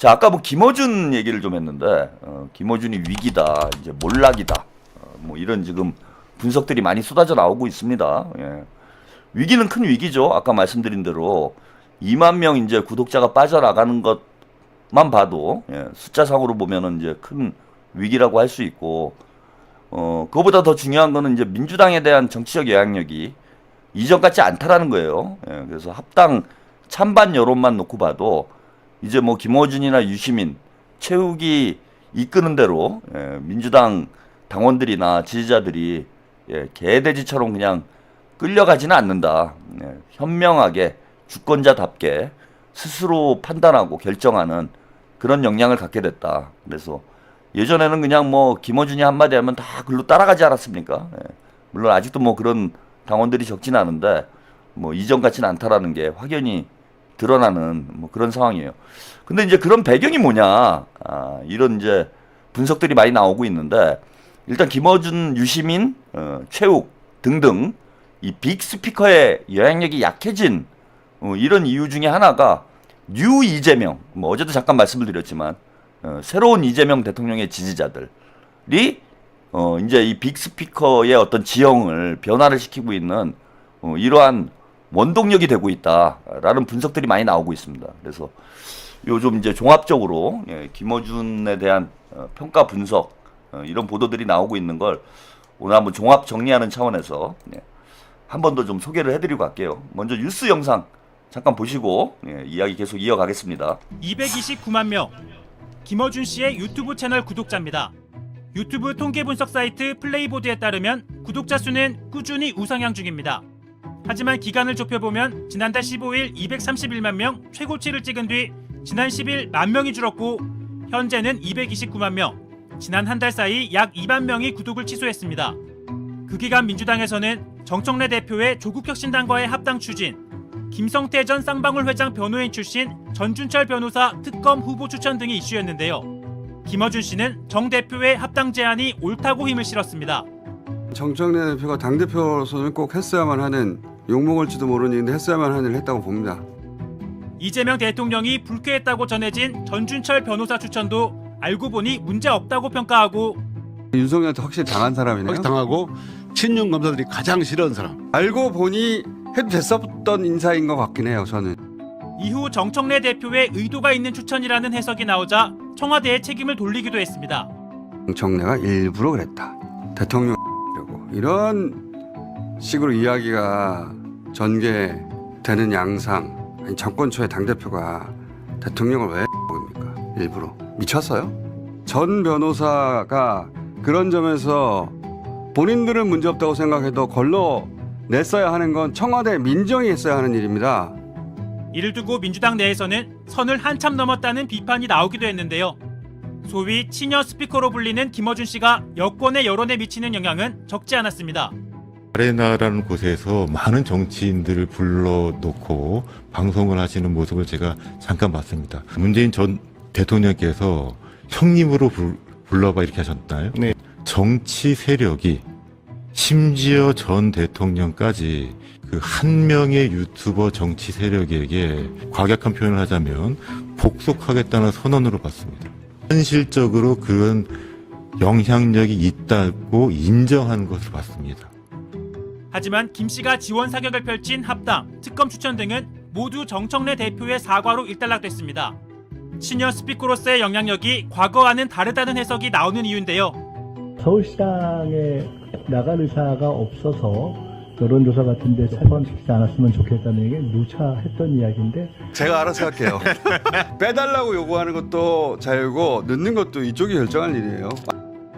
자, 아까 뭐 김어준 얘기를 좀 했는데, 김어준이 위기다, 이제 몰락이다, 뭐 이런 지금 분석들이 많이 쏟아져 나오고 있습니다. 예. 위기는 큰 위기죠. 아까 말씀드린 대로 2만 명 이제 구독자가 빠져나가는 것만 봐도 예, 숫자상으로 보면은 이제 큰 위기라고 할 수 있고, 그거보다 더 중요한 거는 이제 민주당에 대한 정치적 영향력이 이전 같지 않다라는 거예요. 예, 그래서 합당 찬반 여론만 놓고 봐도 이제 뭐 김어준이나 유시민, 최욱이 이끄는 대로 예, 민주당 당원들이나 지지자들이 예, 개돼지처럼 그냥 끌려가지는 않는다. 예, 현명하게 주권자답게 스스로 판단하고 결정하는 그런 역량을 갖게 됐다. 그래서 예전에는 그냥 뭐 김어준이 한마디 하면 다 글로 따라가지 않았습니까? 예, 물론 아직도 뭐 그런 당원들이 적진 않은데 뭐 이전 같지는 않다라는 게 확연히 드러나는 뭐 그런 상황이에요. 근데 이제 그런 배경이 뭐냐, 이런 이제 분석들이 많이 나오고 있는데, 일단 김어준, 유시민, 최욱 등등 이 빅스피커의 영향력이 약해진 이런 이유 중에 하나가 뉴 이재명, 뭐 어제도 잠깐 말씀을 드렸지만 새로운 이재명 대통령의 지지자들이 이제 이 빅스피커의 어떤 지형을 변화를 시키고 있는 이러한 원동력이 되고 있다라는 분석들이 많이 나오고 있습니다. 그래서 요즘 이제 종합적으로 예, 김어준에 대한 평가 분석 이런 보도들이 나오고 있는 걸 오늘 한번 종합 정리하는 차원에서 예, 한 번 더 좀 소개를 해드리고 갈게요. 먼저 뉴스 영상 잠깐 보시고 예, 이야기 계속 이어가겠습니다. 229만 명, 김어준 씨의 유튜브 채널 구독자입니다. 유튜브 통계 분석 사이트 플레이보드에 따르면 구독자 수는 꾸준히 우상향 중입니다. 하지만 기간을 좁혀보면 지난달 15일 231만 명 최고치를 찍은 뒤 지난 10일 1만 명이 줄었고 현재는 229만 명, 지난 한 달 사이 약 2만 명이 구독을 취소했습니다. 그 기간 민주당에서는 정청래 대표의 조국혁신당과의 합당 추진, 김성태 전 쌍방울 회장 변호인 출신 전준철 변호사 특검 후보 추천 등이 이슈였는데요. 김어준 씨는 정 대표의 합당 제안이 옳다고 힘을 실었습니다. 정청래 대표가 당대표로서는 꼭 했어야만 하는, 욕먹을지도 모르는 일인데 했어야만 하는 일을 했다고 봅니다. 이재명 대통령이 불쾌했다고 전해진 전준철 변호사 추천도 알고 보니 문제없다고 평가하고, 윤석열한테 확실히 당한 사람이네요. 확실히 당하고 친윤 검사들이 가장 싫어하는 사람. 알고 보니 해도 됐었던 인사인 것 같긴 해요. 저는. 이후 정청래 대표의 의도가 있는 추천이라는 해석이 나오자 청와대에 책임을 돌리기도 했습니다. 정청래가 일부러 그랬다. 대통령이라고 이런 식으로 이야기가 전개되는 양상. 아니, 정권 초에 당대표가 대통령을 왜 입니까? 일부러 미쳤어요? 전 변호사가 그런 점에서 본인들은 문제없다고 생각해도 걸러냈어야 하는 건 청와대 민정이 했어야 하는 일입니다. 이를 두고 민주당 내에서는 선을 한참 넘었다는 비판이 나오기도 했는데요. 소위 친여 스피커로 불리는 김어준 씨가 여권의 여론에 미치는 영향은 적지 않았습니다. 아레나라는 곳에서 많은 정치인들을 불러놓고 방송을 하시는 모습을 제가 잠깐 봤습니다. 문재인 전 대통령께서 형님으로 불러봐 이렇게 하셨나요? 네. 정치 세력이 심지어 전 대통령까지 그 한 명의 유튜버 정치 세력에게 과격한 표현을 하자면 복속하겠다는 선언으로 봤습니다. 현실적으로 그런 영향력이 있다고 인정한 것으로 봤습니다. 하지만 김 씨가 지원 사격을 펼친 합당, 특검 추천 등은 모두 정청래 대표의 사과로 일단락됐습니다. 친여 스피커로서의 영향력이 과거와는 다르다는 해석이 나오는 이유인데요. 서울시장에 나갈 의사가 없어서 여론조사 같은 데 참여시키지 않았으면 좋겠다는 게 누차 했던 이야기인데, 제가 알아서 할게요. 빼달라고 요구하는 것도 자유고 넣는 것도 이쪽이 결정할 일이에요.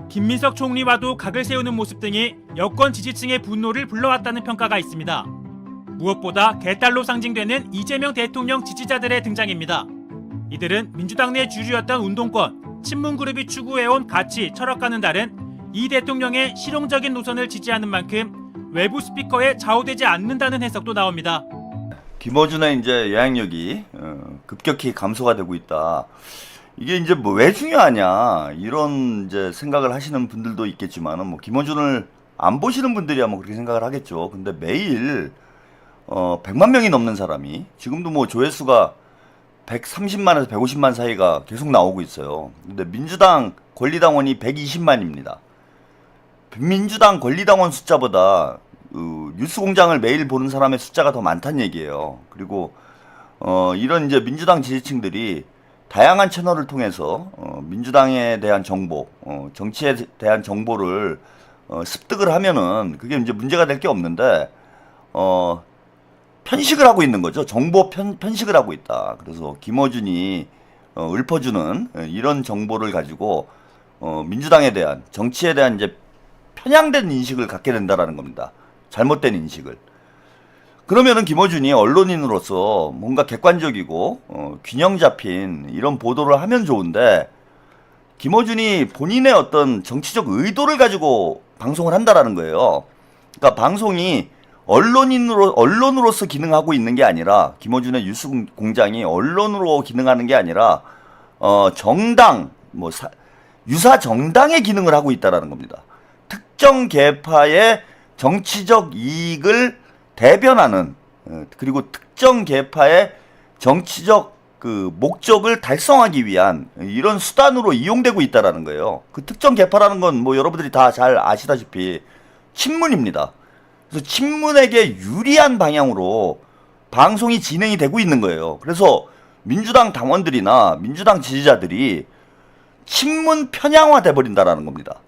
김민석 총리와도 각을 세우는 모습 등이 여권 지지층의 분노를 불러왔다는 평가가 있습니다. 무엇보다 개딸로 상징되는 이재명 대통령 지지자들의 등장입니다. 이들은 민주당 내 주류였던 운동권, 친문그룹이 추구해온 가치, 철학과는 다른 이 대통령의 실용적인 노선을 지지하는 만큼 외부 스피커에 좌우되지 않는다는 해석도 나옵니다. 김어준의 이제 영향력이 급격히 감소가 되고 있다. 이게 이제 뭐 왜 중요하냐 이런 이제 생각을 하시는 분들도 있겠지만은 뭐 김어준을 안 보시는 분들이야 뭐 그렇게 생각을 하겠죠. 근데 매일 100만 명이 넘는 사람이 지금도 뭐 조회수가 130만에서 150만 사이가 계속 나오고 있어요. 근데 민주당 권리당원이 120만입니다. 민주당 권리당원 숫자보다 뉴스공장을 매일 보는 사람의 숫자가 더 많다는 얘기예요. 그리고 이런 이제 민주당 지지층들이 다양한 채널을 통해서 민주당에 대한 정보, 정치에 대한 정보를 습득을 하면은 그게 이제 문제가 될 게 없는데 편식을 하고 있는 거죠. 정보 편식을 하고 있다. 그래서 김어준이 읊어주는 이런 정보를 가지고 민주당에 대한 정치에 대한 이제 편향된 인식을 갖게 된다라는 겁니다. 잘못된 인식을. 그러면은 김어준이 언론인으로서 뭔가 객관적이고 균형 잡힌 이런 보도를 하면 좋은데 김어준이 본인의 어떤 정치적 의도를 가지고 방송을 한다라는 거예요. 그러니까 방송이 언론으로서 기능하고 있는 게 아니라 김어준의 뉴스 공장이 언론으로 기능하는 게 아니라 정당 유사 정당의 기능을 하고 있다라는 겁니다. 특정 계파의 정치적 이익을 대변하는 그리고 특정 계파의 정치적 그 목적을 달성하기 위한 이런 수단으로 이용되고 있다라는 거예요. 그 특정 계파라는 건 뭐 여러분들이 다 잘 아시다시피 친문입니다. 그래서 친문에게 유리한 방향으로 방송이 진행이 되고 있는 거예요. 그래서 민주당 당원들이나 민주당 지지자들이 친문 편향화 돼버린다라는 겁니다.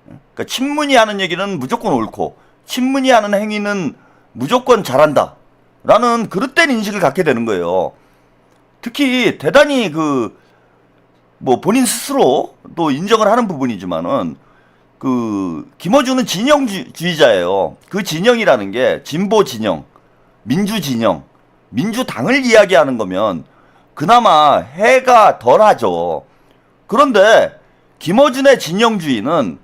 그러니까 친문이 하는 얘기는 무조건 옳고 친문이 하는 행위는 무조건 잘한다 라는 그릇된 인식을 갖게 되는 거예요. 특히 대단히 본인 스스로 또 인정을 하는 부분이지만은 김어준은 진영주의자예요. 그 진영이라는 게 진보 진영, 민주 진영, 민주당을 이야기하는 거면 그나마 해가 덜하죠. 그런데 김어준의 진영주의는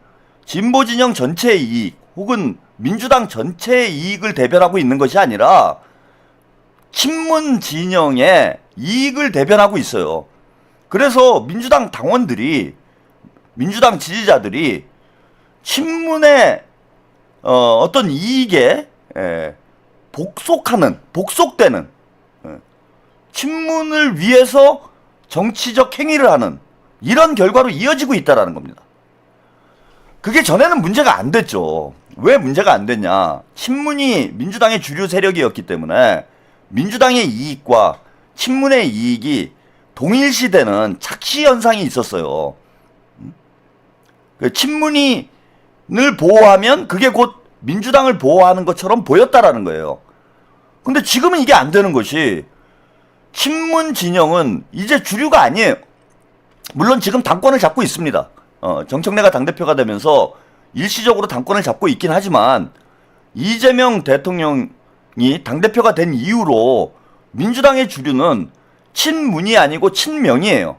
진보 진영 전체의 이익 혹은 민주당 전체의 이익을 대변하고 있는 것이 아니라 친문 진영의 이익을 대변하고 있어요. 그래서 민주당 당원들이, 민주당 지지자들이 친문의 어떤 이익에 복속되는 친문을 위해서 정치적 행위를 하는 이런 결과로 이어지고 있다라는 겁니다. 그게 전에는 문제가 안 됐죠. 왜 문제가 안 됐냐? 친문이 민주당의 주류 세력이었기 때문에 민주당의 이익과 친문의 이익이 동일시되는 착시 현상이 있었어요. 친문을 보호하면 그게 곧 민주당을 보호하는 것처럼 보였다라는 거예요. 근데 지금은 이게 안 되는 것이 친문 진영은 이제 주류가 아니에요. 물론 지금 당권을 잡고 있습니다. 정청래가 당대표가 되면서 일시적으로 당권을 잡고 있긴 하지만 이재명 대통령이 당대표가 된 이후로 민주당의 주류는 친문이 아니고 친명이에요.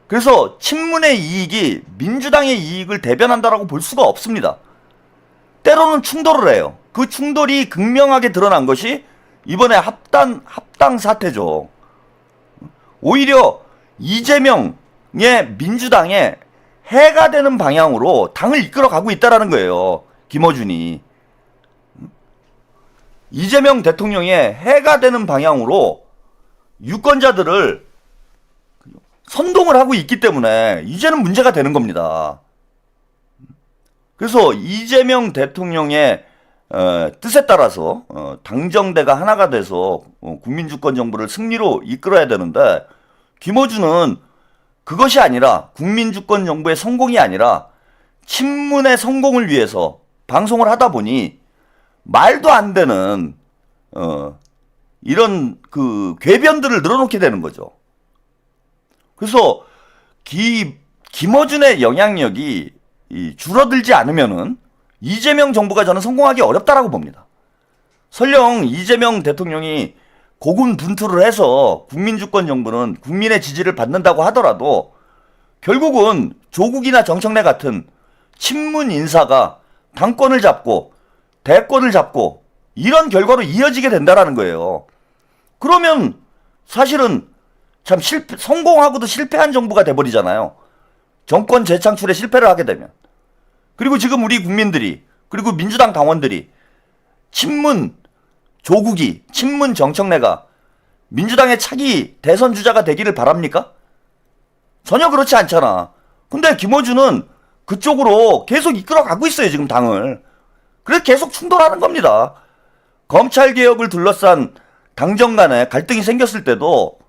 그래서 친문의 이익이 민주당의 이익을 대변한다라고 볼 수가 없습니다. 때로는 충돌을 해요. 그 충돌이 극명하게 드러난 것이 이번에 합당 사태죠. 오히려 이재명의 민주당에 해가 되는 방향으로 당을 이끌어가고 있다라는 거예요. 김어준이. 이재명 대통령의 해가 되는 방향으로 유권자들을 선동을 하고 있기 때문에 이제는 문제가 되는 겁니다. 그래서 이재명 대통령의 뜻에 따라서 당정대가 하나가 돼서 국민주권 정부를 승리로 이끌어야 되는데 김어준은 그것이 아니라 국민주권 정부의 성공이 아니라 친문의 성공을 위해서 방송을 하다 보니 말도 안 되는 이런 궤변들을 늘어놓게 되는 거죠. 그래서 김어준의 영향력이 줄어들지 않으면은 이재명 정부가 저는 성공하기 어렵다라고 봅니다. 설령 이재명 대통령이 고군분투를 해서 국민주권 정부는 국민의 지지를 받는다고 하더라도 결국은 조국이나 정청래 같은 친문 인사가 당권을 잡고 대권을 잡고 이런 결과로 이어지게 된다라는 거예요. 그러면 사실은 참 성공하고도 실패한 정부가 돼버리잖아요. 정권 재창출에 실패를 하게 되면. 그리고 지금 우리 국민들이 그리고 민주당 당원들이 친문 조국이 친문 정청래가 민주당의 차기 대선 주자가 되기를 바랍니까? 전혀 그렇지 않잖아. 근데 김어준은 그쪽으로 계속 이끌어가고 있어요, 지금 당을. 그래서 계속 충돌하는 겁니다. 검찰개혁을 둘러싼 당정 간에 갈등이 생겼을 때도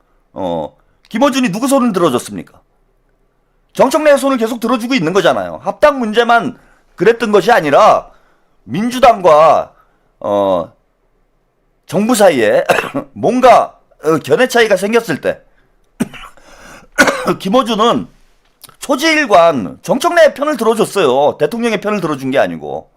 김어준이 누구 손을 들어줬습니까? 정청래의 손을 계속 들어주고 있는 거잖아요. 합당 문제만 그랬던 것이 아니라 민주당과 정부 사이에 뭔가 견해 차이가 생겼을 때 김어준은 초지일관 정청래의 편을 들어줬어요. 대통령의 편을 들어준 게 아니고.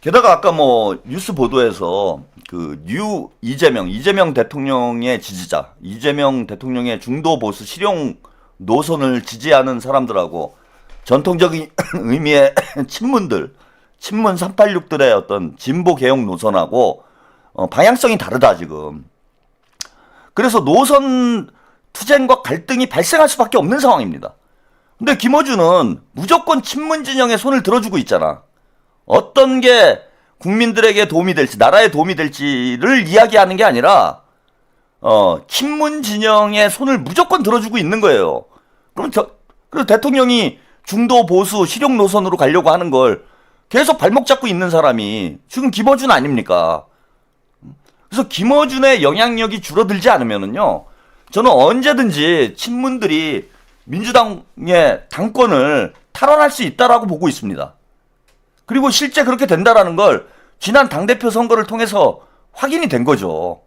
게다가 아까 뭐 뉴스 보도에서 그 뉴 이재명 대통령의 지지자, 이재명 대통령의 중도 보수 실용 노선을 지지하는 사람들하고 전통적인 의미의 친문 386들의 어떤 진보 개혁 노선하고 방향성이 다르다 지금. 그래서 노선 투쟁과 갈등이 발생할 수밖에 없는 상황입니다. 근데 김어준은 무조건 친문 진영의 손을 들어주고 있잖아. 어떤 게 국민들에게 도움이 될지, 나라에 도움이 될지를 이야기하는 게 아니라 친문 진영의 손을 무조건 들어주고 있는 거예요. 그래서 대통령이 중도 보수 실용 노선으로 가려고 하는 걸 계속 발목 잡고 있는 사람이 지금 김어준 아닙니까? 그래서 김어준의 영향력이 줄어들지 않으면은요, 저는 언제든지 친문들이 민주당의 당권을 탈환할 수 있다라고 보고 있습니다. 그리고 실제 그렇게 된다라는 걸 지난 당대표 선거를 통해서 확인이 된 거죠.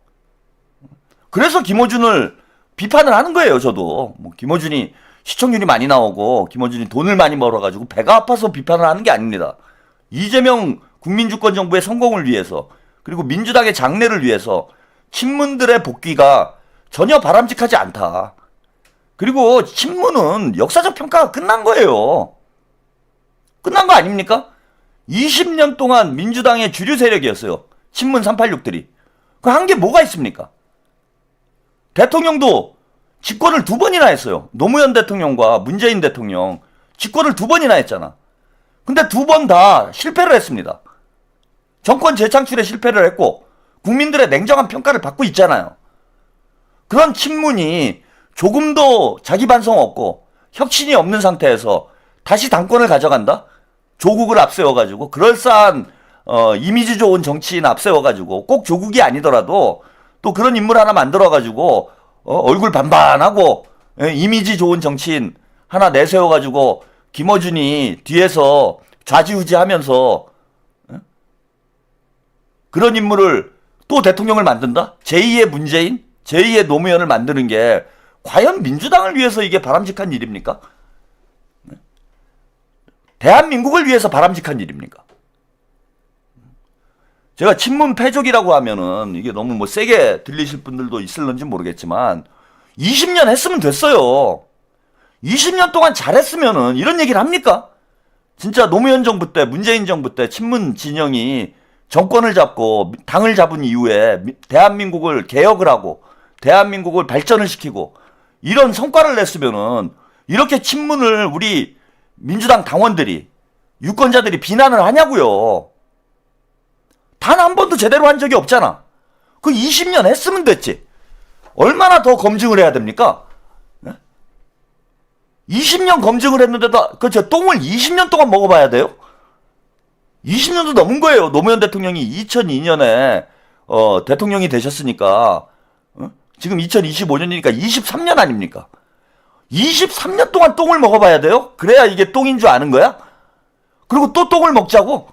그래서 김어준을 비판을 하는 거예요, 저도. 뭐 김어준이 시청률이 많이 나오고 김어준이 돈을 많이 벌어가지고 배가 아파서 비판을 하는 게 아닙니다. 이재명 국민주권 정부의 성공을 위해서, 그리고 민주당의 장래를 위해서 친문들의 복귀가 전혀 바람직하지 않다. 그리고 친문은 역사적 평가가 끝난 거예요. 끝난 거 아닙니까? 20년 동안 민주당의 주류 세력이었어요. 친문 386들이. 그 한 게 뭐가 있습니까? 대통령도 집권을 2번이나 했어요. 노무현 대통령과 문재인 대통령 집권을 2번이나 했잖아. 근데 2번 다 실패를 했습니다. 정권 재창출에 실패를 했고 국민들의 냉정한 평가를 받고 있잖아요. 그런 친문이 조금도 자기 반성 없고 혁신이 없는 상태에서 다시 당권을 가져간다? 조국을 앞세워가지고 그럴싸한 이미지 좋은 정치인 앞세워가지고 꼭 조국이 아니더라도 또 그런 인물 하나 만들어가지고 얼굴 반반하고 이미지 좋은 정치인 하나 내세워가지고 김어준이 뒤에서 좌지우지하면서 그런 인물을 또 대통령을 만든다? 제2의 문재인? 제2의 노무현을 만드는 게 과연 민주당을 위해서 이게 바람직한 일입니까? 대한민국을 위해서 바람직한 일입니까? 제가 친문 패족이라고 하면은 이게 너무 뭐 세게 들리실 분들도 있을런지 모르겠지만 20년 했으면 됐어요. 20년 동안 잘했으면은 이런 얘기를 합니까? 진짜 노무현 정부 때, 문재인 정부 때 친문 진영이 정권을 잡고 당을 잡은 이후에 대한민국을 개혁을 하고 대한민국을 발전을 시키고 이런 성과를 냈으면은 이렇게 친문을 우리 민주당 당원들이, 유권자들이 비난을 하냐고요. 단 한 번도 제대로 한 적이 없잖아. 그 20년 했으면 됐지. 얼마나 더 검증을 해야 됩니까? 20년 검증을 했는데도 저 똥을 20년 동안 먹어봐야 돼요? 20년도 넘은 거예요. 노무현 대통령이 2002년에 대통령이 되셨으니까 지금 2025년이니까 23년 아닙니까? 23년 동안 똥을 먹어봐야 돼요? 그래야 이게 똥인 줄 아는 거야? 그리고 또 똥을 먹자고?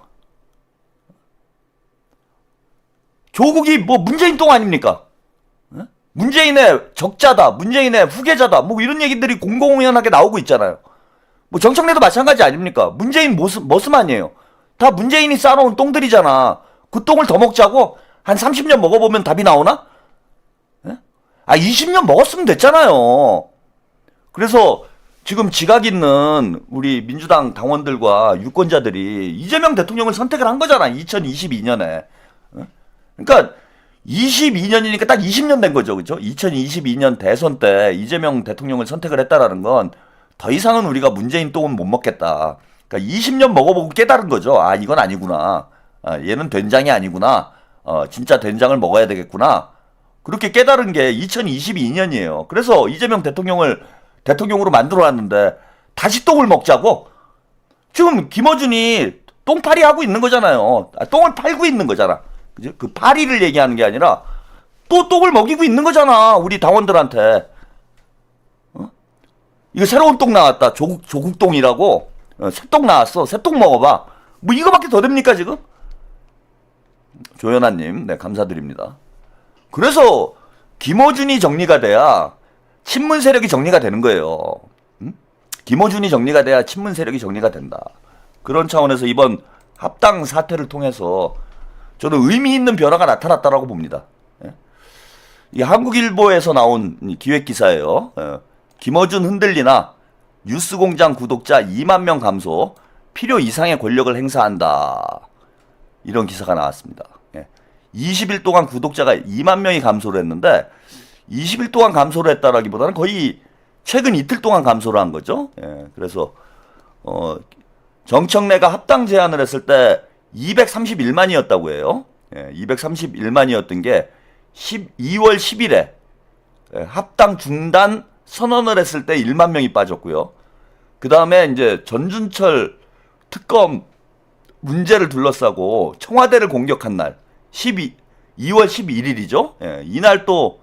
조국이 뭐 문재인 똥 아닙니까? 문재인의 적자다, 문재인의 후계자다, 뭐 이런 얘기들이 공공연하게 나오고 있잖아요. 뭐 정청래도 마찬가지 아닙니까? 문재인 머슴 아니에요. 다 문재인이 쌓아놓은 똥들이잖아. 그 똥을 더 먹자고? 한 30년 먹어보면 답이 나오나? 20년 먹었으면 됐잖아요. 그래서 지금 지각 있는 우리 민주당 당원들과 유권자들이 이재명 대통령을 선택을 한 거잖아. 2022년에. 그러니까 22년이니까 딱 20년 된 거죠. 그죠? 2022년 대선 때 이재명 대통령을 선택을 했다라는 건 더 이상은 우리가 문재인 똥은 못 먹겠다. 그러니까 20년 먹어보고 깨달은 거죠. 아, 이건 아니구나. 얘는 된장이 아니구나. 진짜 된장을 먹어야 되겠구나. 그렇게 깨달은 게 2022년이에요. 그래서 이재명 대통령을 대통령으로 만들어놨는데 다시 똥을 먹자고? 지금 김어준이 똥파리 하고 있는 거잖아요. 똥을 팔고 있는 거잖아. 그죠? 그 파리를 얘기하는 게 아니라 또 똥을 먹이고 있는 거잖아. 우리 당원들한테. 이거 새로운 똥 나왔다. 조국똥이라고. 새똥 나왔어. 새똥 먹어봐. 뭐 이거밖에 더 됩니까 지금? 조연아님, 네 감사드립니다. 그래서 김어준이 정리가 돼야 친문 세력이 정리가 되는 거예요. 김어준이 정리가 돼야 친문 세력이 정리가 된다. 그런 차원에서 이번 합당 사태를 통해서 저는 의미 있는 변화가 나타났다라고 봅니다. 이 한국일보에서 나온 기획 기사예요. 김어준 흔들리나 뉴스공장 구독자 2만 명 감소, 필요 이상의 권력을 행사한다. 이런 기사가 나왔습니다. 20일 동안 구독자가 2만 명이 감소를 했는데 20일 동안 감소를 했다라기보다는 거의 최근 이틀 동안 감소를 한 거죠. 그래서 정청래가 합당 제안을 했을 때 231만이었다고 해요. 231만이었던 게 2월 10일에 합당 중단 선언을 했을 때 1만 명이 빠졌고요. 그 다음에 이제 전준철 특검 문제를 둘러싸고 청와대를 공격한 날 2월 11일이죠. 이날 또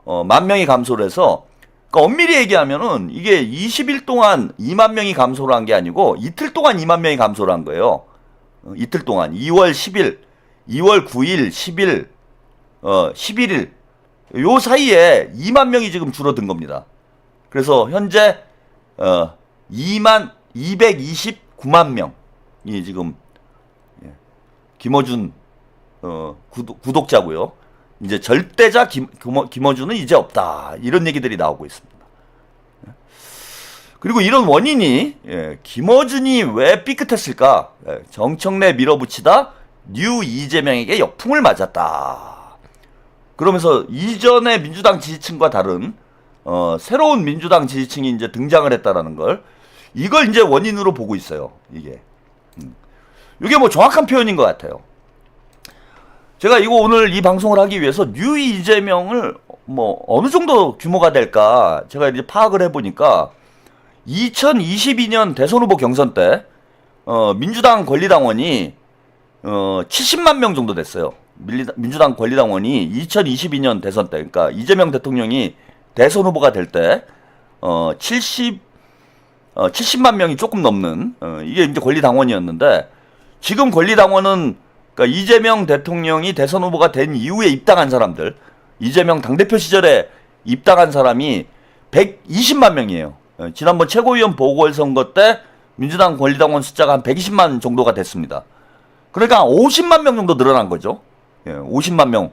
10,000명이 감소를 해서, 그러니까 엄밀히 얘기하면은 이게 20일 동안 2만 명이 감소를 한 게 아니고 이틀 동안 2만 명이 감소를 한 거예요. 이틀 동안 2월 10일, 2월 9일, 10일, 11일 요 사이에 2만 명이 지금 줄어든 겁니다. 그래서 현재 229만 명이 지금 김어준 구독자고요. 이제 절대자 김어준은 이제 없다. 이런 얘기들이 나오고 있습니다. 그리고 이런 원인이 김어준이 왜 삐끗했을까? 정청래 밀어붙이다 뉴 이재명에게 역풍을 맞았다. 그러면서 이전의 민주당 지지층과 다른 새로운 민주당 지지층이 이제 등장을 했다라는 걸, 이걸 이제 원인으로 보고 있어요. 이게 뭐 정확한 표현인 것 같아요. 제가 이거 오늘 이 방송을 하기 위해서 뉴 이재명을 뭐 어느 정도 규모가 될까 제가 이제 파악을 해보니까 2022년 대선 후보 경선 때 민주당 권리당원이 70만 명 정도 됐어요. 민주당 권리당원이 2022년 대선 때, 그러니까 이재명 대통령이 대선 후보가 될 때 70만 명이 조금 넘는 이게 이제 권리당원이었는데, 지금 권리당원은 그러니까 이재명 대통령이 대선 후보가 된 이후에 입당한 사람들, 이재명 당대표 시절에 입당한 사람이 120만 명이에요. 지난번 최고위원 보궐선거 때 민주당 권리당원 숫자가 한 120만 정도가 됐습니다. 그러니까 50만 명 정도 늘어난 거죠. 50만 명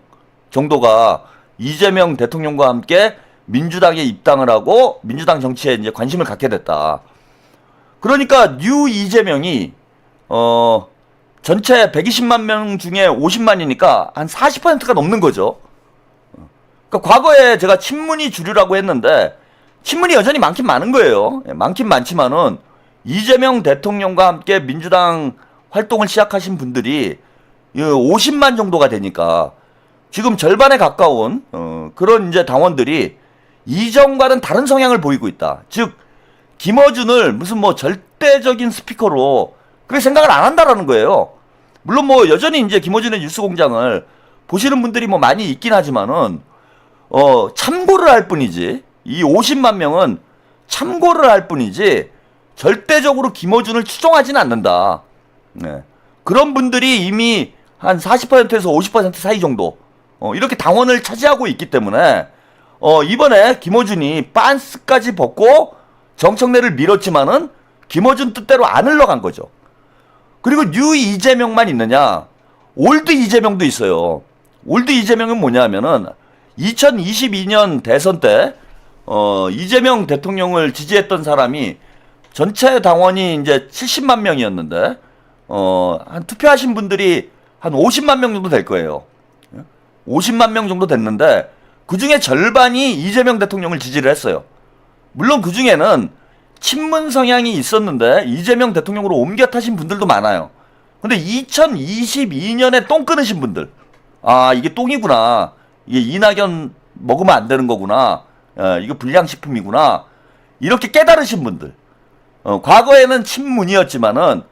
정도가 이재명 대통령과 함께 민주당에 입당을 하고 민주당 정치에 이제 관심을 갖게 됐다. 그러니까 뉴 이재명이 전체 120만 명 중에 50만이니까 한 40%가 넘는 거죠. 그러니까 과거에 제가 친문이 주류라고 했는데 친문이 여전히 많긴 많은 거예요. 많긴 많지만은 이재명 대통령과 함께 민주당 활동을 시작하신 분들이 50만 정도가 되니까 지금 절반에 가까운 그런 이제 당원들이 이전과는 다른 성향을 보이고 있다. 즉 김어준을 무슨 뭐 절대적인 스피커로 그렇게 생각을 안 한다라는 거예요. 물론 뭐 여전히 이제 김어준의 뉴스공장을 보시는 분들이 뭐 많이 있긴 하지만은 참고를 할 뿐이지, 이 50만 명은 참고를 할 뿐이지 절대적으로 김어준을 추종하지는 않는다. 그런 분들이 이미 한 40%에서 50% 사이 정도 이렇게 당원을 차지하고 있기 때문에 이번에 김어준이 빤스까지 벗고 정청래를 밀었지만은 김어준 뜻대로 안 흘러간 거죠. 그리고 뉴 이재명만 있느냐? 올드 이재명도 있어요. 올드 이재명은 뭐냐면은 2022년 대선 때 이재명 대통령을 지지했던 사람이 전체 당원이 이제 70만 명이었는데 한 투표하신 분들이 한 50만 명 정도 될 거예요. 50만 명 정도 됐는데 그 중에 절반이 이재명 대통령을 지지를 했어요. 물론 그 중에는 친문 성향이 있었는데 이재명 대통령으로 옮겨 타신 분들도 많아요. 근데 2022년에 똥 끊으신 분들, 아, 이게 똥이구나. 이게 이낙연 먹으면 안 되는 거구나. 이거 불량식품이구나. 이렇게 깨달으신 분들. 과거에는 친문이었지만은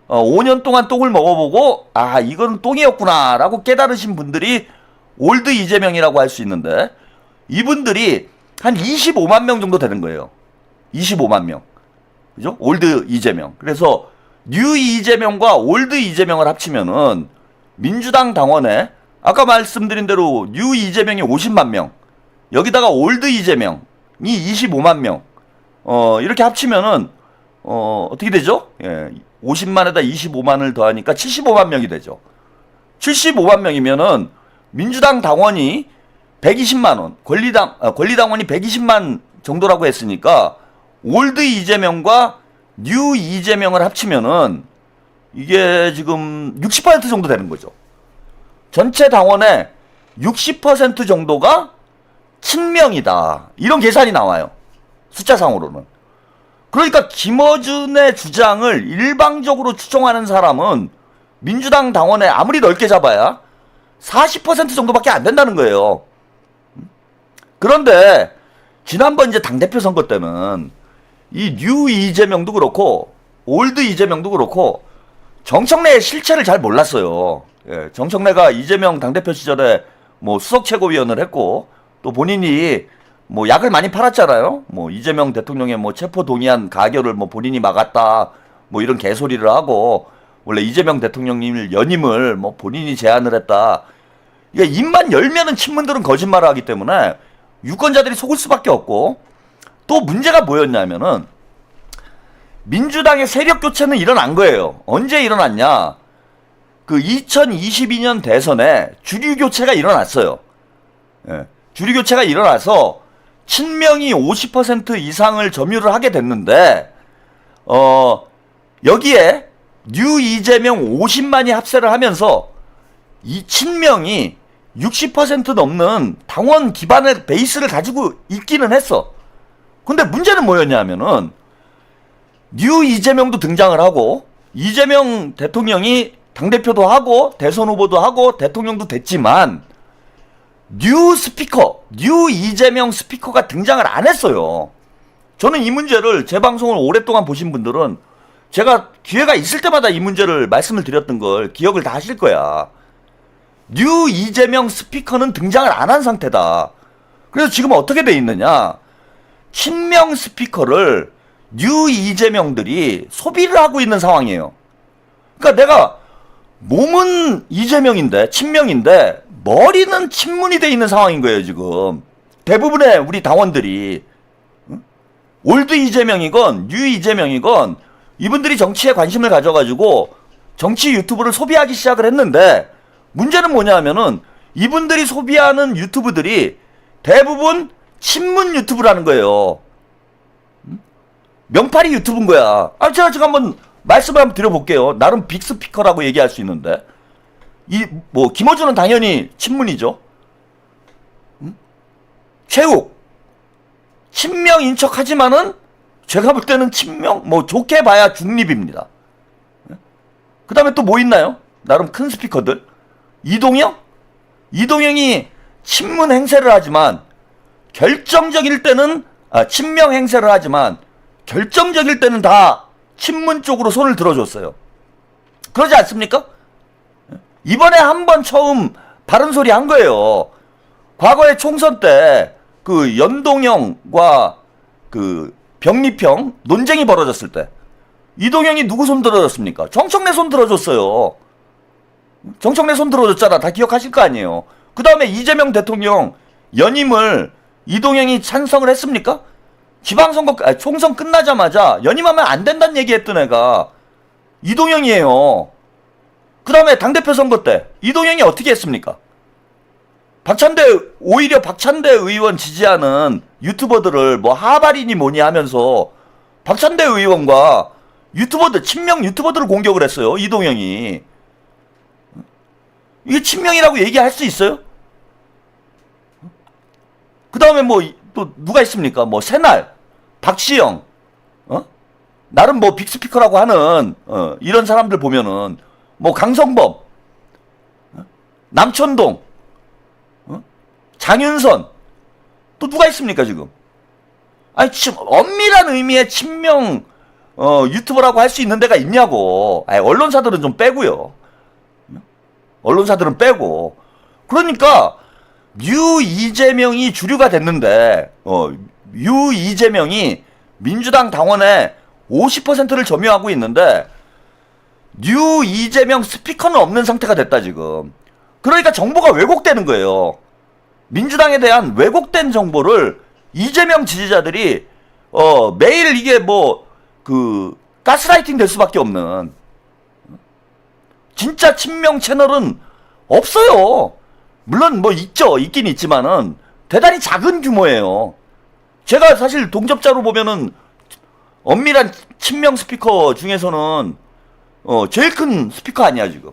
5년 동안 똥을 먹어보고 아, 이건 똥이었구나라고 깨달으신 분들이 올드 이재명이라고 할 수 있는데 이분들이 한 25만 명 정도 되는 거예요. 25만 명. 그죠? 올드 이재명. 그래서 뉴 이재명과 올드 이재명을 합치면은 민주당 당원에 아까 말씀드린 대로 뉴 이재명이 50만 명, 여기다가 올드 이재명이 25만 명, 이렇게 합치면은 어떻게 되죠? 예, 50만에다 25만을 더하니까 75만 명이 되죠. 75만 명이면은 민주당 당원이 120만 원, 권리당원이 120만 정도라고 했으니까 올드 이재명과 뉴 이재명을 합치면은 이게 지금 60% 정도 되는 거죠. 전체 당원의 60% 정도가 친명이다. 이런 계산이 나와요. 숫자상으로는. 그러니까 김어준의 주장을 일방적으로 추종하는 사람은 민주당 당원에 아무리 넓게 잡아야 40% 정도밖에 안 된다는 거예요. 그런데 지난번 이제 당대표 선거 때는 이 뉴 이재명도 그렇고 올드 이재명도 그렇고 정청래의 실체를 잘 몰랐어요. 예, 정청래가 이재명 당대표 시절에 뭐 수석 최고위원을 했고 또 본인이 뭐 약을 많이 팔았잖아요. 뭐 이재명 대통령의 뭐 체포 동의안 가결을 뭐 본인이 막았다 뭐 이런 개소리를 하고 원래 이재명 대통령님을 연임을 뭐 본인이 제안을 했다. 이게 입만 열면은 친문들은 거짓말을 하기 때문에 유권자들이 속을 수밖에 없고 또 문제가 뭐였냐면은 민주당의 세력 교체는 일어난 거예요. 언제 일어났냐? 그 2022년 대선에 주류 교체가 일어났어요. 예, 주류 교체가 일어나서 친명이 50% 이상을 점유를 하게 됐는데 여기에 뉴 이재명 50만이 합세를 하면서 이 친명이 60% 넘는 당원 기반의 베이스를 가지고 있기는 했어. 근데 문제는 뭐였냐면은 뉴 이재명도 등장을 하고 이재명 대통령이 당대표도 하고 대선 후보도 하고 대통령도 됐지만 뉴 스피커, 뉴 이재명 스피커가 등장을 안 했어요. 저는 이 문제를 제 방송을 오랫동안 보신 분들은 제가 기회가 있을 때마다 이 문제를 말씀을 드렸던 걸 기억을 다 하실 거야. 뉴 이재명 스피커는 등장을 안 한 상태다. 그래서 지금 어떻게 돼 있느냐? 친명 스피커를 뉴 이재명들이 소비를 하고 있는 상황이에요. 그러니까 내가 몸은 이재명인데 친명인데 머리는 친문이 돼 있는 상황인 거예요. 지금 대부분의 우리 당원들이 올드 이재명이건 뉴 이재명이건 이분들이 정치에 관심을 가져가지고 정치 유튜브를 소비하기 시작을 했는데 문제는 뭐냐면은 이분들이 소비하는 유튜브들이 대부분 친문 유튜브라는 거예요. 명파리 유튜브인 거야. 제가 지금 한번 말씀을 한번 드려볼게요. 나름 빅스피커라고 얘기할 수 있는데 뭐 김어준은 당연히 친문이죠. 최욱 친명인 척하지만은 제가 볼 때는 친명 뭐 좋게 봐야 중립입니다. 그 다음에 또 뭐 있나요? 나름 큰 스피커들. 이동영이 친문 행세를 하지만 결정적일 때는 친명 행세를 하지만 결정적일 때는 다 친문 쪽으로 손을 들어줬어요. 그러지 않습니까? 이번에 한 번 처음 바른 소리 한 거예요. 과거에 총선 때 그 연동형과 그 병리평 논쟁이 벌어졌을 때 이동영이 누구 손 들어줬습니까? 정청래 손 들어줬어요. 정청래 손 들어줬잖아. 다 기억하실 거 아니에요. 그 다음에 이재명 대통령 연임을 이동영이 찬성을 했습니까? 지방선거 총선 끝나자마자 연임하면 안 된다는 얘기했던 애가 이동영이에요. 그 다음에 당대표 선거 때 이동영이 어떻게 했습니까? 오히려 박찬대 의원 지지하는 유튜버들을 뭐 하발이니 뭐니 하면서 박찬대 의원과 친명 유튜버들을 공격을 했어요. 이동영이. 이게 친명이라고 얘기할 수 있어요? 그 다음에 뭐 또 누가 있습니까? 뭐 새날, 박시영, 나름 뭐 빅스피커라고 하는 이런 사람들 보면은 뭐 강성범, 남천동 장윤선 또 누가 있습니까 지금? 아니 엄밀한 의미의 친명 유튜버라고 할 수 있는 데가 있냐고. 아니, 언론사들은 좀 빼고요. 언론사들은 빼고. 그러니까 유 이재명이 주류가 됐는데 유 이재명이 민주당 당원의 50%를 점유하고 있는데 유 이재명 스피커는 없는 상태가 됐다 지금. 그러니까 정보가 왜곡되는 거예요. 민주당에 대한 왜곡된 정보를 이재명 지지자들이 매일 이게 뭐 그 가스라이팅 될 수밖에 없는, 진짜 친명 채널은 없어요. 물론 뭐 있긴 있지만은 대단히 작은 규모예요. 제가 사실 동접자로 보면은 엄밀한 친명 스피커 중에서는 제일 큰 스피커 아니야 지금.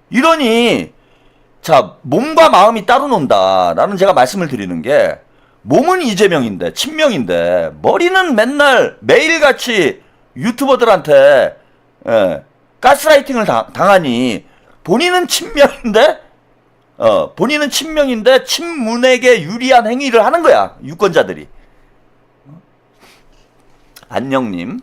이러니 자, 몸과 마음이 따로 논다라는 제가 말씀을 드리는 게, 몸은 이재명인데 친명인데 머리는 맨날 매일같이 유튜버들한테 가스라이팅을 당하니 본인은 친명인데 친문에게 유리한 행위를 하는 거야 유권자들이. 안녕님,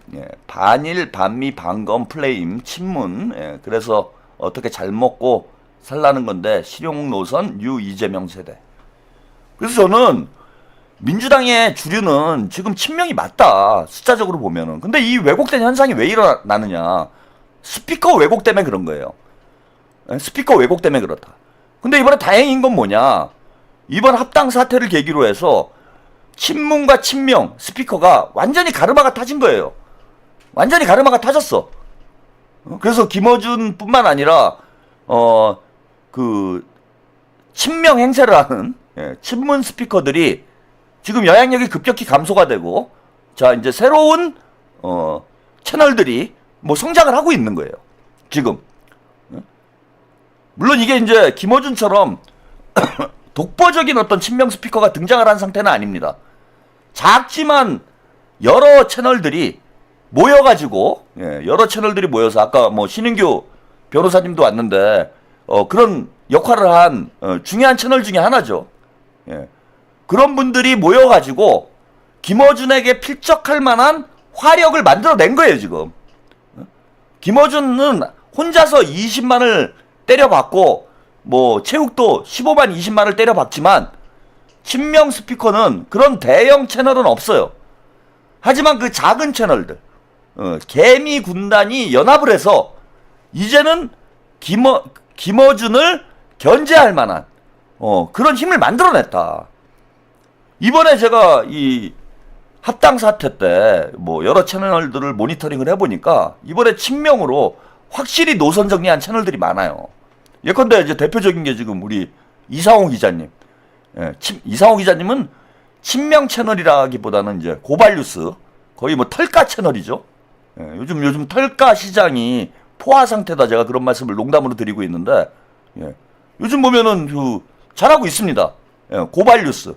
반일 반미 반검 플레임 친문, 그래서 어떻게 잘 먹고 살라는 건데 실용 노선 유 이재명 세대. 그래서 저는 민주당의 주류는 지금 친명이 맞다 숫자적으로 보면은. 근데 이 왜곡된 현상이 왜 일어나느냐, 스피커 왜곡 때문에 그런 거예요. 스피커 왜곡 때문에 그렇다. 근데 이번에 다행인 건 뭐냐, 이번 합당 사태를 계기로 해서 친문과 친명 스피커가 완전히 가르마가 타진 거예요. 완전히 가르마가 타졌어. 그래서 김어준 뿐만 아니라 그 친명 행세를 하는 친문 스피커들이 지금 영향력이 급격히 감소가 되고, 자 이제 새로운 채널들이 뭐 성장을 하고 있는 거예요 지금. 물론 이게 이제 김어준처럼 독보적인 어떤 친명 스피커가 등장을 한 상태는 아닙니다. 작지만 여러 채널들이 모여가지고, 여러 채널들이 모여서 아까 뭐 신인규 변호사님도 왔는데 그런 역할을 한 중요한 채널 중에 하나죠. 그런 분들이 모여가지고 김어준에게 필적할 만한 화력을 만들어낸 거예요 지금. 김어준은 혼자서 20만을 때려박고 뭐 체육도 15만 20만을 때려박지만 친명 스피커는 그런 대형 채널은 없어요. 하지만 그 작은 채널들, 개미 군단이 연합을 해서 이제는 김어준을 견제할 만한 그런 힘을 만들어냈다. 이번에 제가 이 합당 사태 때 뭐 여러 채널들을 모니터링을 해보니까 이번에 친명으로 확실히 노선 정리한 채널들이 많아요. 예컨대 이제 대표적인 게 지금 우리 이상호 기자님. 이상호 기자님은 친명 채널이라기보다는 이제 고발뉴스, 거의 뭐 털까 채널이죠. 요즘 털까 시장이 포화 상태다, 제가 그런 말씀을 농담으로 드리고 있는데, 요즘 보면은 잘하고 있습니다. 고발뉴스.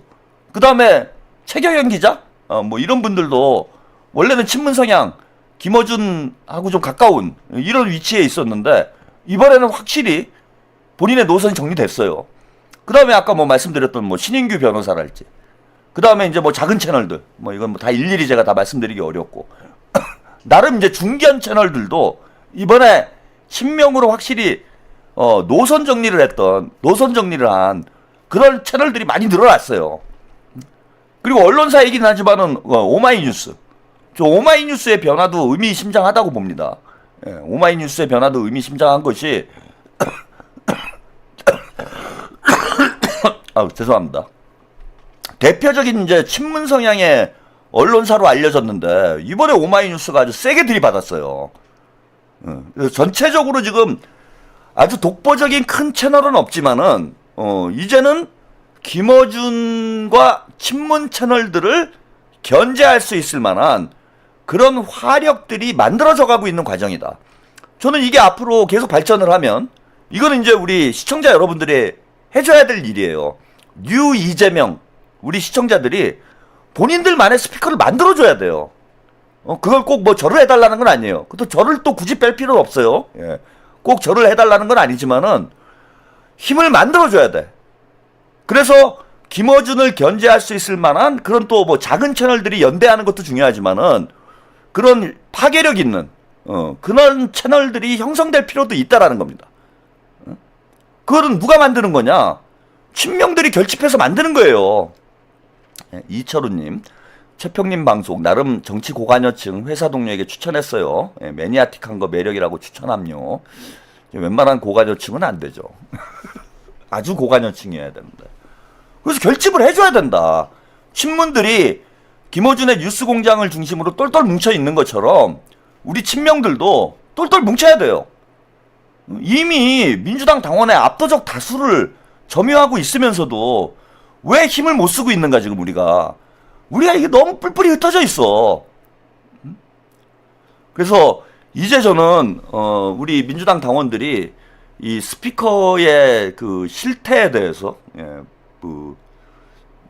그 다음에 최경영 기자, 뭐 이런 분들도 원래는 친문 성향, 김어준하고 좀 가까운 이런 위치에 있었는데 이번에는 확실히 본인의 노선이 정리됐어요. 그 다음에 아까 뭐 말씀드렸던 뭐 신인규 변호사랄지, 그 다음에 이제 뭐 작은 채널들, 뭐 이건 뭐 다 일일이 제가 다 말씀드리기 어렵고 나름 이제 중견 채널들도 이번에 친명으로 확실히 노선 정리를 한 그런 채널들이 많이 늘어났어요. 그리고 언론사 얘기는 하지만은 오마이뉴스, 저 오마이뉴스의 변화도 의미심장하다고 봅니다. 오마이뉴스의 변화도 의미심장한 것이 죄송합니다. 대표적인 이제 친문 성향의 언론사로 알려졌는데 이번에 오마이뉴스가 아주 세게 들이받았어요. 그래서 전체적으로 지금 아주 독보적인 큰 채널은 없지만은 이제는 김어준과 친문 채널들을 견제할 수 있을 만한 그런 화력들이 만들어져 가고 있는 과정이다. 저는 이게 앞으로 계속 발전을 하면 이거는 이제 우리 시청자 여러분들이 해줘야 될 일이에요. 뉴 이재명 우리 시청자들이 본인들만의 스피커를 만들어줘야 돼요. 그걸 꼭 뭐 절을 해달라는 건 아니에요. 그것도 절을 또 굳이 뺄 필요는 없어요. 꼭 절을 해달라는 건 아니지만은 힘을 만들어줘야 돼. 그래서 김어준을 견제할 수 있을 만한 그런 또 뭐 작은 채널들이 연대하는 것도 중요하지만은 그런 파괴력 있는 그런 채널들이 형성될 필요도 있다라는 겁니다. 그거는 누가 만드는 거냐? 친명들이 결집해서 만드는 거예요. 이철우님, 최평님 방송 나름 정치 고관여층 회사 동료에게 추천했어요. 매니아틱한 거 매력이라고 추천함요. 웬만한 고관여층은 안 되죠. 아주 고관여층이어야 되는데. 그래서 결집을 해줘야 된다. 친문들이 김어준의 뉴스 공장을 중심으로 똘똘 뭉쳐 있는 것처럼 우리 친명들도 똘똘 뭉쳐야 돼요. 이미 민주당 당원의 압도적 다수를 점유하고 있으면서도 왜 힘을 못 쓰고 있는가 지금 우리가 이게 너무 뿔뿔이 흩어져 있어. 그래서 이제 저는 우리 민주당 당원들이 이 스피커의 그 실태에 대해서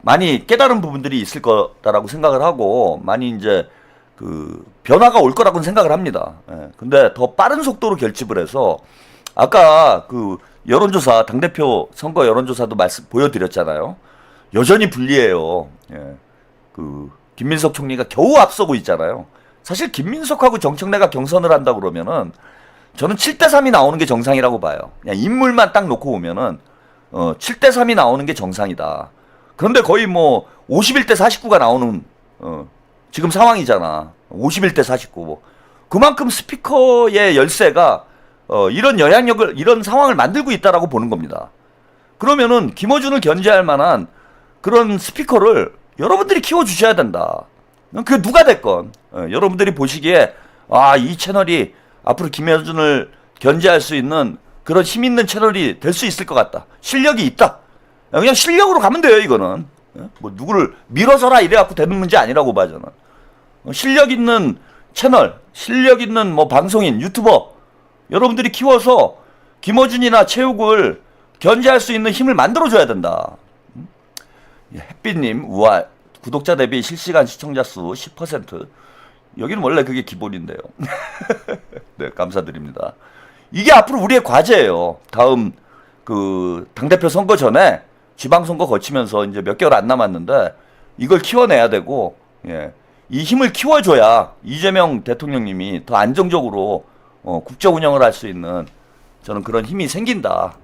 많이 깨달은 부분들이 있을 거다라고 생각을 하고 많이 이제 그 변화가 올 거라고는 생각을 합니다. 근데 더 빠른 속도로 결집을 해서 아까 그 여론조사 당대표 선거 여론조사도 보여드렸잖아요. 여전히 불리해요. 그 김민석 총리가 겨우 앞서고 있잖아요. 사실 김민석하고 정청래가 경선을 한다 그러면은 저는 7대3이 나오는 게 정상이라고 봐요. 그냥 인물만 딱 놓고 보면은 7대3이 나오는 게 정상이다. 그런데 거의 뭐 51대 49가 나오는 지금 상황이잖아. 51대 49. 그만큼 스피커의 열세가 이런 영향력을 이런 상황을 만들고 있다라고 보는 겁니다. 그러면은 김어준을 견제할 만한 그런 스피커를 여러분들이 키워주셔야 된다. 그게 누가 됐건 여러분들이 보시기에 이 채널이 앞으로 김어준을 견제할 수 있는 그런 힘 있는 채널이 될 수 있을 것 같다. 실력이 있다. 그냥 실력으로 가면 돼요, 이거는. 뭐 누구를 밀어서라 이래갖고 되는 문제 아니라고 봐 저는. 실력 있는 채널, 실력 있는 뭐 방송인, 유튜버 여러분들이 키워서 김어준이나 체육을 견제할 수 있는 힘을 만들어줘야 된다. 햇빛님, 우와, 구독자 대비 실시간 시청자 수 10%. 여기는 원래 그게 기본인데요. 네, 감사드립니다. 이게 앞으로 우리의 과제예요. 다음 그 당대표 선거 전에 지방선거 거치면서 이제 몇 개월 안 남았는데 이걸 키워내야 되고, 이 힘을 키워줘야 이재명 대통령님이 더 안정적으로 국정 운영을 할 수 있는 저는 그런 힘이 생긴다.